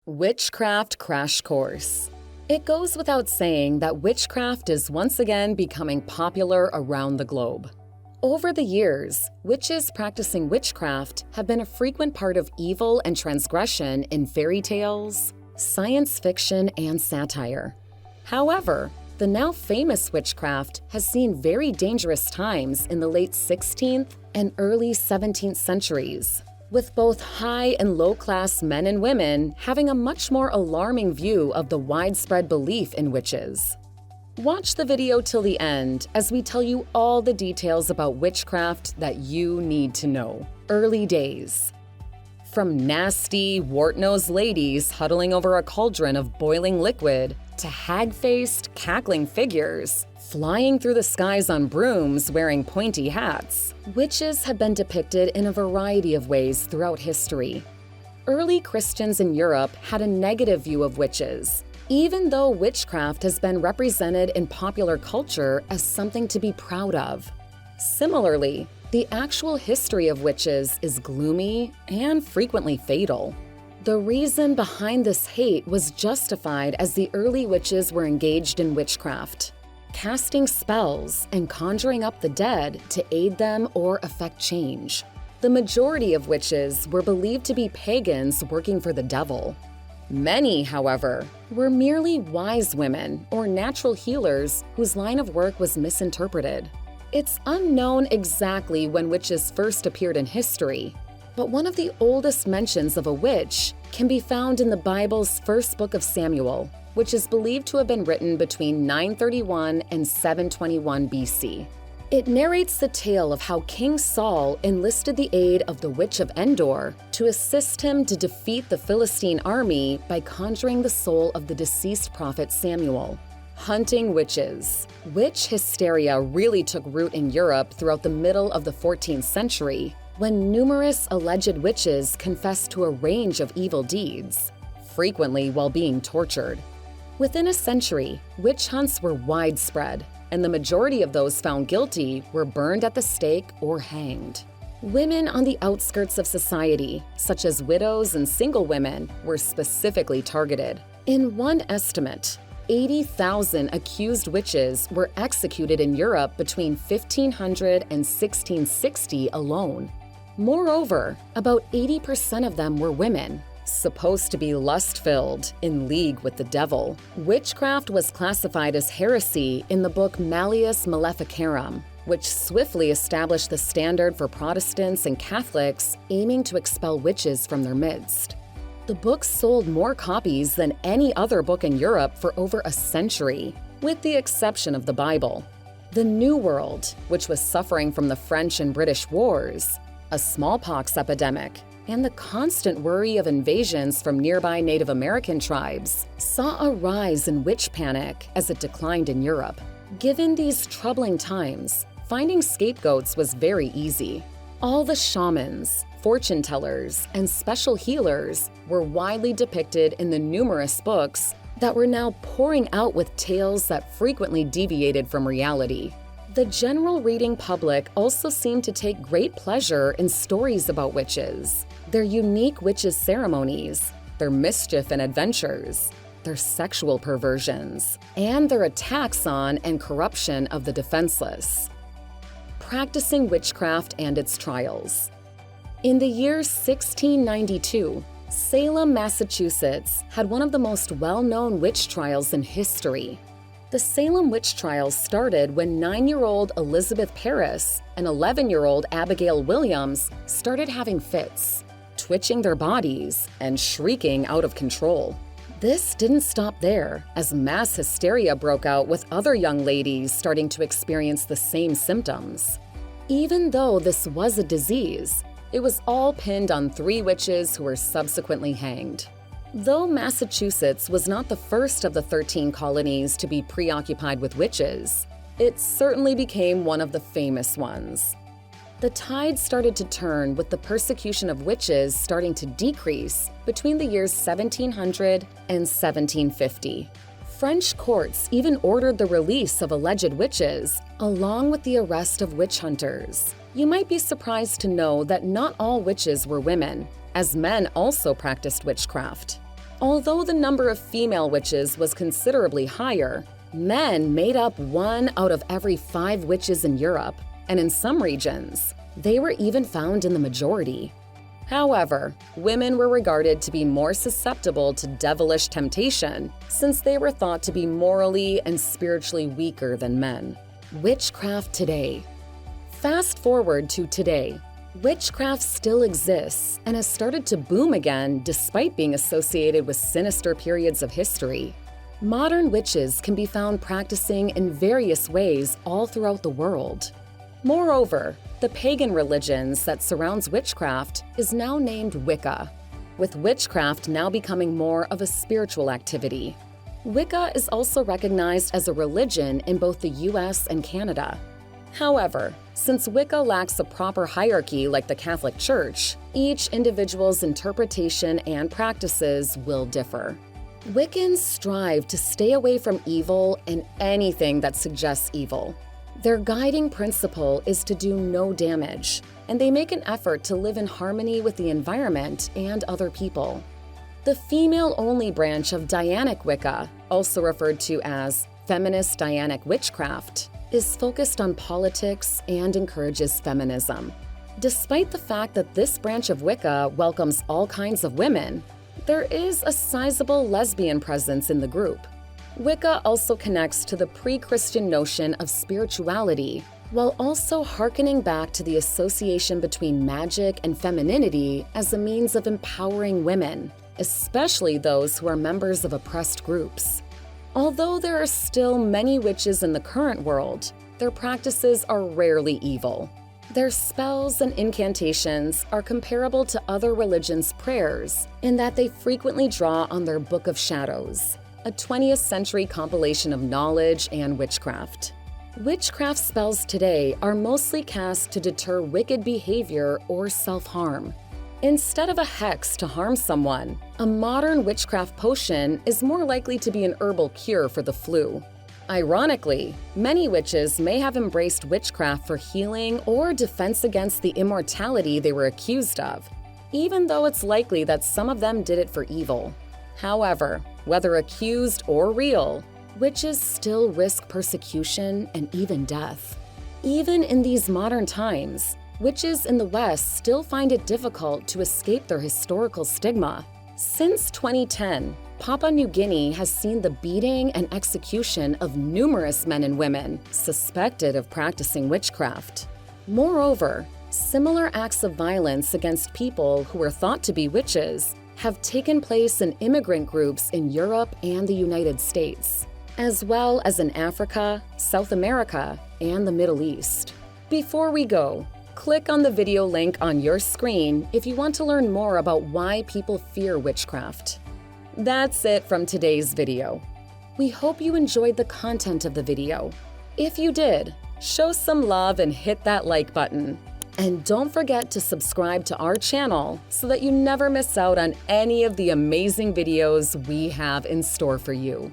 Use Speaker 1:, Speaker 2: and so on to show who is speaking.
Speaker 1: Witchcraft Crash Course. It goes without saying that witchcraft is once again becoming popular around the globe. Over the years, witches practicing witchcraft have been a frequent part of evil and transgression in fairy tales, science fiction, and satire. However, the now famous witchcraft has seen very dangerous times in the late 16th and early 17th centuries, with both high and low-class men and women having a much more alarming view of the widespread belief in witches. Watch the video till the end as we tell you all the details about witchcraft that you need to know. Early days. From nasty, wart-nosed ladies huddling over a cauldron of boiling liquid to hag-faced, cackling figures flying through the skies on brooms wearing pointy hats, witches have been depicted in a variety of ways throughout history. Early Christians in Europe had a negative view of witches, even though witchcraft has been represented in popular culture as something to be proud of. Similarly, the actual history of witches is gloomy and frequently fatal. The reason behind this hate was justified as the early witches were engaged in witchcraft, casting spells and conjuring up the dead to aid them or effect change. The majority of witches were believed to be pagans working for the devil. Many, however, were merely wise women or natural healers whose line of work was misinterpreted. It's unknown exactly when witches first appeared in history, but one of the oldest mentions of a witch can be found in the Bible's first book of Samuel, which is believed to have been written between 931 and 721 BC. It narrates the tale of how King Saul enlisted the aid of the Witch of Endor to assist him to defeat the Philistine army by conjuring the soul of the deceased prophet Samuel. Hunting witches. Witch hysteria really took root in Europe throughout the middle of the 14th century, when numerous alleged witches confessed to a range of evil deeds, frequently while being tortured. Within a century, witch hunts were widespread, and the majority of those found guilty were burned at the stake or hanged. Women on the outskirts of society, such as widows and single women, were specifically targeted. In one estimate, 80,000 accused witches were executed in Europe between 1500 and 1660 alone. Moreover, about 80% of them were women, supposed to be lust-filled, in league with the devil. Witchcraft was classified as heresy in the book Malleus Maleficarum, which swiftly established the standard for Protestants and Catholics aiming to expel witches from their midst. The book sold more copies than any other book in Europe for over a century, with the exception of the Bible. The New World, which was suffering from the French and British wars, a smallpox epidemic, and the constant worry of invasions from nearby Native American tribes, saw a rise in witch panic as it declined in Europe. Given these troubling times, finding scapegoats was very easy. All the shamans, fortune tellers, and special healers were widely depicted in the numerous books that were now pouring out with tales that frequently deviated from reality. The general reading public also seemed to take great pleasure in stories about witches, their unique witches' ceremonies, their mischief and adventures, their sexual perversions, and their attacks on and corruption of the defenseless. Practicing witchcraft and its trials. In the year 1692, Salem, Massachusetts had one of the most well-known witch trials in history. The Salem witch trials started when 9-year-old Elizabeth Parris and 11-year-old Abigail Williams started having fits, twitching their bodies, and shrieking out of control. This didn't stop there, as mass hysteria broke out with other young ladies starting to experience the same symptoms. Even though this was a disease, it was all pinned on 3 witches who were subsequently hanged. Though Massachusetts was not the first of the 13 colonies to be preoccupied with witches, it certainly became one of the famous ones. The tide started to turn with the persecution of witches starting to decrease between the years 1700 and 1750. French courts even ordered the release of alleged witches, along with the arrest of witch hunters. You might be surprised to know that not all witches were women, as men also practiced witchcraft. Although the number of female witches was considerably higher, men made up 1 out of every 5 witches in Europe, and in some regions, they were even found in the majority. However, women were regarded to be more susceptible to devilish temptation since they were thought to be morally and spiritually weaker than men. Witchcraft Today. Fast forward to today. Witchcraft still exists and has started to boom again despite being associated with sinister periods of history. Modern witches can be found practicing in various ways all throughout the world. Moreover, the pagan religions that surrounds witchcraft is now named Wicca, with witchcraft now becoming more of a spiritual activity. Wicca is also recognized as a religion in both the US and Canada. However, since Wicca lacks a proper hierarchy like the Catholic Church, each individual's interpretation and practices will differ. Wiccans strive to stay away from evil and anything that suggests evil. Their guiding principle is to do no damage, and they make an effort to live in harmony with the environment and other people. The female-only branch of Dianic Wicca, also referred to as feminist Dianic witchcraft, is focused on politics and encourages feminism. Despite the fact that this branch of Wicca welcomes all kinds of women, there is a sizable lesbian presence in the group. Wicca also connects to the pre-Christian notion of spirituality, while also hearkening back to the association between magic and femininity as a means of empowering women, especially those who are members of oppressed groups. Although there are still many witches in the current world, their practices are rarely evil. Their spells and incantations are comparable to other religions' prayers in that they frequently draw on their Book of Shadows, a 20th century compilation of knowledge and witchcraft. Witchcraft spells today are mostly cast to deter wicked behavior or self-harm. Instead of a hex to harm someone, a modern witchcraft potion is more likely to be an herbal cure for the flu. Ironically, many witches may have embraced witchcraft for healing or defense against the immortality they were accused of, even though it's likely that some of them did it for evil. However, whether accused or real, witches still risk persecution and even death. Even in these modern times, witches in the West still find it difficult to escape their historical stigma. Since 2010, Papua New Guinea has seen the beating and execution of numerous men and women suspected of practicing witchcraft. Moreover, similar acts of violence against people who were thought to be witches have taken place in immigrant groups in Europe and the United States, as well as in Africa, South America, and the Middle East. Before we go, click on the video link on your screen if you want to learn more about why people fear witchcraft. That's it from today's video. We hope you enjoyed the content of the video. If you did, show some love and hit that like button. And don't forget to subscribe to our channel so that you never miss out on any of the amazing videos we have in store for you.